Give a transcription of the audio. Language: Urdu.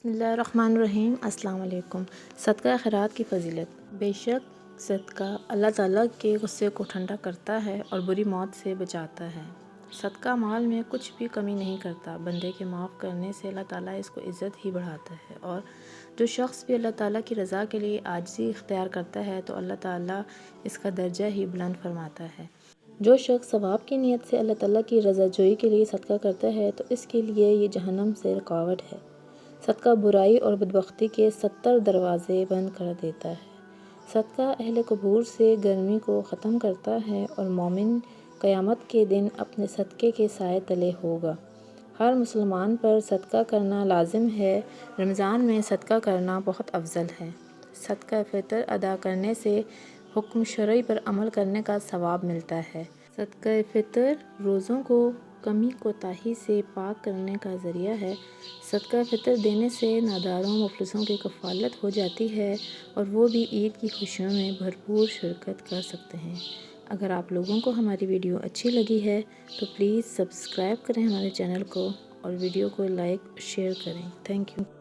بسم اللہ الرحمن الرحیم۔ السلام علیکم۔ صدقہ خیرات کی فضیلت۔ بے شک صدقہ اللہ تعالیٰ کے غصے کو ٹھنڈا کرتا ہے اور بری موت سے بچاتا ہے۔ صدقہ مال میں کچھ بھی کمی نہیں کرتا، بندے کے معاف کرنے سے اللہ تعالیٰ اس کو عزت ہی بڑھاتا ہے، اور جو شخص بھی اللہ تعالیٰ کی رضا کے لیے عاجزی اختیار کرتا ہے تو اللہ تعالیٰ اس کا درجہ ہی بلند فرماتا ہے۔ جو شخص ثواب کی نیت سے اللہ تعالیٰ کی رضا جوئی کے لیے صدقہ کرتا ہے تو اس کے لیے یہ جہنم سے رکاوٹ ہے۔ صدقہ برائی اور بدبختی کے 70 دروازے بند کر دیتا ہے۔ صدقہ اہل قبور سے گرمی کو ختم کرتا ہے اور مومن قیامت کے دن اپنے صدقے کے سائے تلے ہوگا۔ ہر مسلمان پر صدقہ کرنا لازم ہے۔ رمضان میں صدقہ کرنا بہت افضل ہے۔ صدقہ فطر ادا کرنے سے حکم شرعی پر عمل کرنے کا ثواب ملتا ہے۔ صدقہ فطر روزوں کو کمی کوتاہی سے پاک کرنے کا ذریعہ ہے۔ صدقہ فطر دینے سے ناداروں مفلسوں کی کفالت ہو جاتی ہے اور وہ بھی عید کی خوشیوں میں بھرپور شرکت کر سکتے ہیں۔ اگر آپ لوگوں کو ہماری ویڈیو اچھی لگی ہے تو پلیز سبسکرائب کریں ہمارے چینل کو اور ویڈیو کو لائک شیئر کریں۔ Thank you.